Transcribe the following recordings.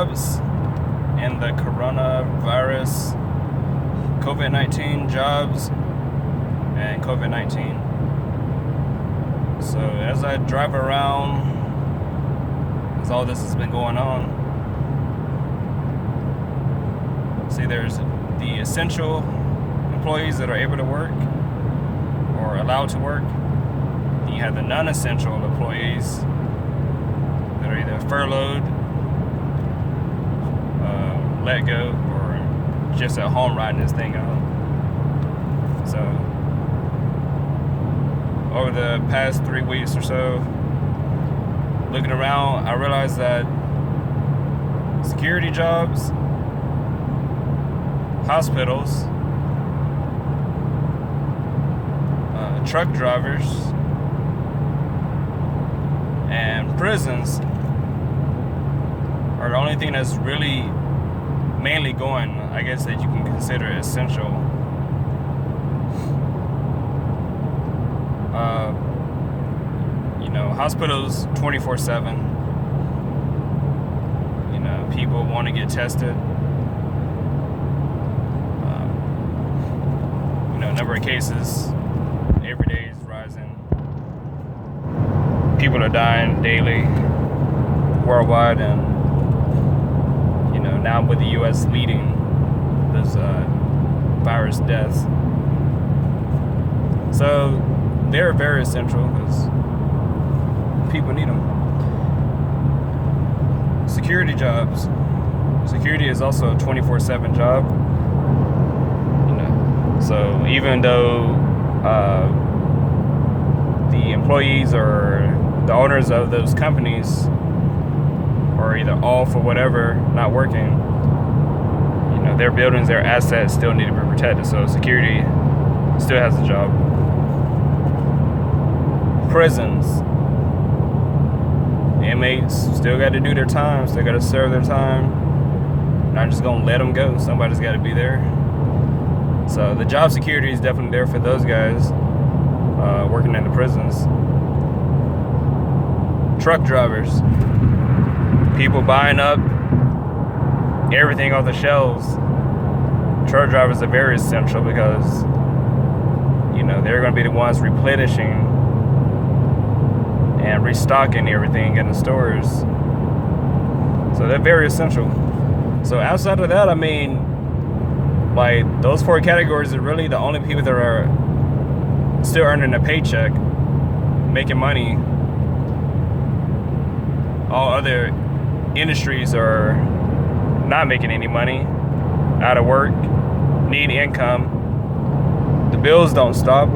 jobs in the coronavirus, COVID-19 jobs, and COVID-19. So as I drive around, as all this has been going on, see, there's the essential employees that are able to work or allowed to work. You have the non-essential employees that are either furloughed, let go, or just at home riding this thing out. So over the past 3 weeks or so, looking around, I realized that security jobs, hospitals, truck drivers, and prisons are the only thing that's really mainly going, I guess, that you can consider essential. Hospitals 24/7. People want to get tested. Number of cases every day is rising. People are dying daily worldwide, and now with the U.S. leading this virus deaths. So they're very essential because people need them. Security jobs. Security is also a 24/7 job. So even though the employees or the owners of those companies are either off or whatever, not working, their buildings, their assets still need to be protected. So security still has a job. Prisons. Inmates still got to do their time, still got to serve their time. Not just gonna let them go. Somebody's got to be there. So the job security is definitely there for those guys working in the prisons. Truck drivers. People buying up everything off the shelves. Truck drivers are very essential because, they're going to be the ones replenishing and restocking everything in the stores. So they're very essential. So outside of that, those four categories are really the only people that are still earning a paycheck, making money. All other industries are not making any money, out of work, need income. The bills don't stop.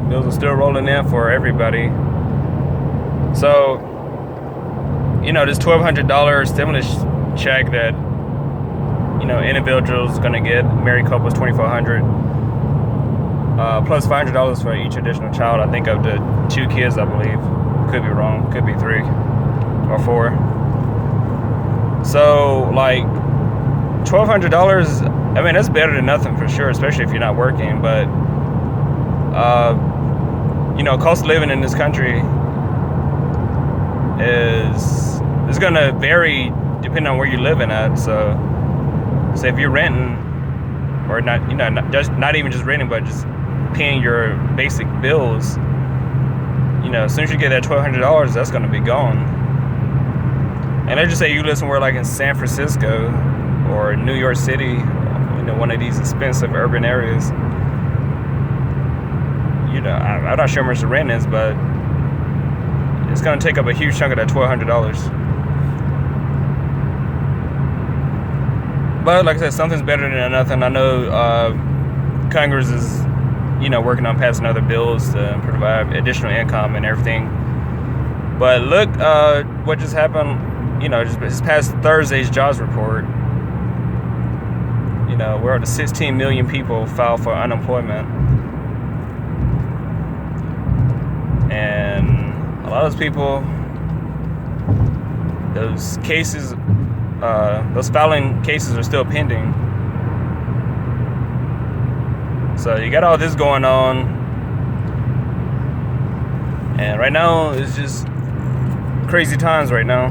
Bills are still rolling in for everybody. So, this $1,200 stimulus check that individuals gonna get. Married couples $2,400, plus $500 for each additional child. I think up to 2 kids, I believe. Could be wrong. Could be 3 or 4. So $1,200. That's better than nothing for sure, especially if you're not working. But cost of living in this country is gonna vary depending on where you're living at. So if you're renting, or not even just renting, but just paying your basic bills, as soon as you get that $1,200, that's gonna be gone. And let's just say you live somewhere like in San Francisco or New York City, one of these expensive urban areas. I'm not sure how much the rent is, but it's gonna take up a huge chunk of that $1,200. But like I said, something's better than nothing. I know Congress is, working on passing other bills to provide additional income and everything. But look, what just happened, just past Thursday's jobs report. We're up to 16 million people filed for unemployment. And a lot of those people, those cases, those filing cases are still pending. So you got all this going on, and right now it's just crazy times right now.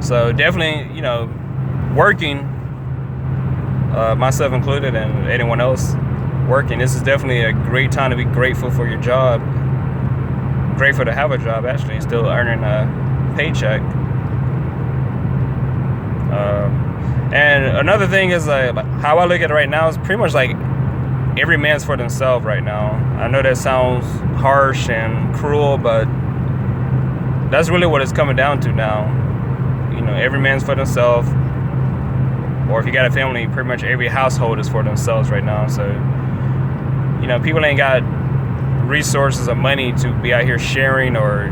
So definitely, you know, working, myself included, and anyone else working, this is definitely a great time to be grateful for your job. Grateful to have a job, actually, still earning a paycheck. And another thing is, how I look at it right now is pretty much like every man's for themselves right now. I know that sounds harsh and cruel, but that's really what it's coming down to now. You know, every man's for themselves, or if you got a family, pretty much every household is for themselves right now. So, you know, people ain't got resources or money to be out here sharing or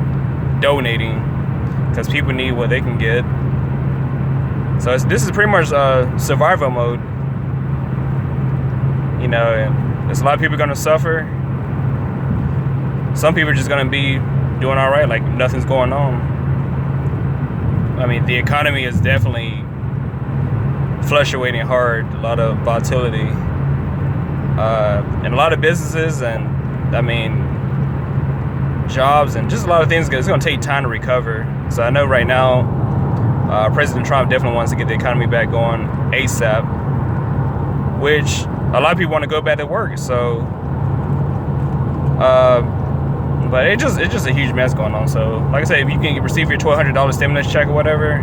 donating, because people need what they can get. So this is pretty much survival mode. You know, and there's a lot of people gonna suffer. Some people are just gonna be doing all right, like nothing's going on. I mean, the economy is definitely fluctuating hard, a lot of volatility, and a lot of businesses, and I mean, jobs, and just a lot of things. It's gonna take time to recover. So I know right now, President Trump definitely wants to get the economy back going ASAP, which a lot of people want to go back to work. So, but it's just a huge mess going on. So, like I said, if you can receive your $1,200 stimulus check or whatever,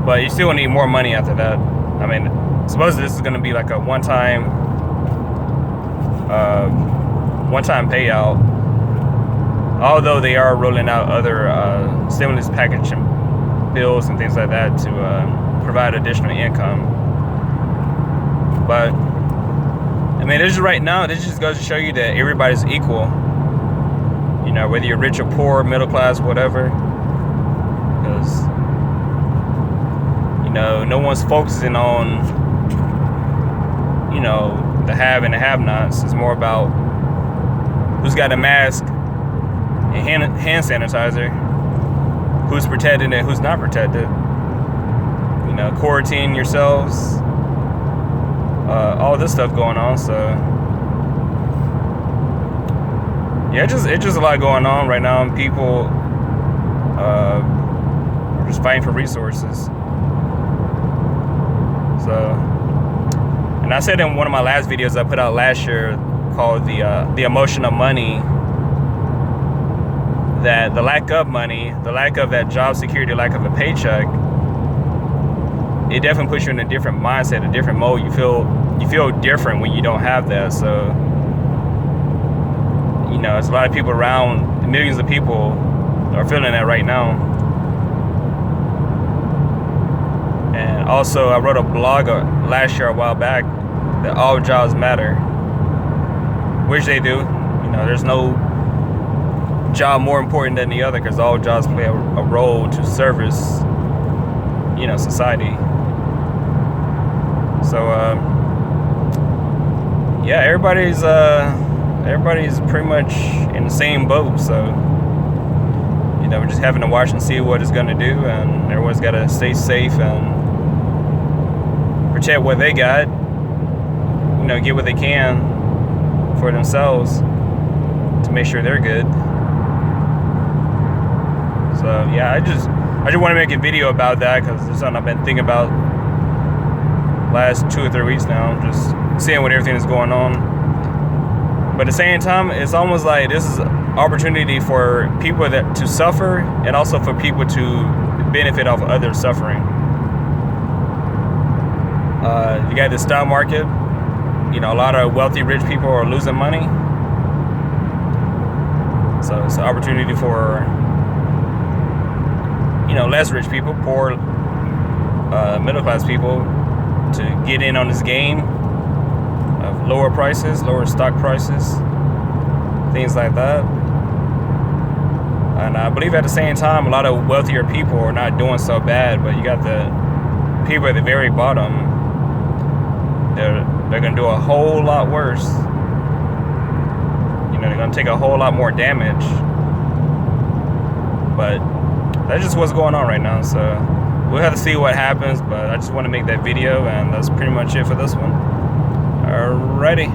but you still need more money after that. I mean, supposedly this is going to be like a one-time payout. Although they are rolling out other stimulus package bills and things like that to provide additional income. But I mean, this is right now. This just goes to show you that everybody's equal. You know, whether you're rich or poor, middle class, whatever. Because, you know, no one's focusing on, you know, the have and the have-nots. It's more about who's got a mask and hand sanitizer, who's protected and who's not protected. You know, quarantine yourselves. All this stuff going on. So yeah, it's just a lot going on right now, and people are just fighting for resources. So, and I said in one of my last videos I put out last year called the emotion of money, that the lack of money, the lack of that job security, lack of a paycheck, it definitely puts you in a different mindset, a different mode. You feel different when you don't have that. So, you know, there's a lot of people around, millions of people are feeling that right now. And also, I wrote a blog last year, a while back, that all jobs matter, which they do. You know, there's no job more important than the other, because all jobs play a role to service, you know, society. So yeah, everybody's pretty much in the same boat. So, you know, we're just having to watch and see what it's going to do, and everyone's got to stay safe and protect what they got. You know, get what they can for themselves to make sure they're good. So yeah, I just want to make a video about that, because it's something I've been thinking about last 2 or 3 weeks now, just seeing what everything is going on. But at the same time, it's almost like this is an opportunity for people to suffer, and also for people to benefit off of others suffering. You got the stock market. You know, a lot of wealthy, rich people are losing money. So it's an opportunity for, you know, less rich people, poor, middle class people, to get in on this game of lower prices, lower stock prices, things like that. And I believe at the same time, a lot of wealthier people are not doing so bad, but you got the people at the very bottom, they're going to do a whole lot worse. You know, they're going to take a whole lot more damage. But that's just what's going on right now. So we'll have to see what happens, but I just want to make that video, and that's pretty much it for this one. Alrighty.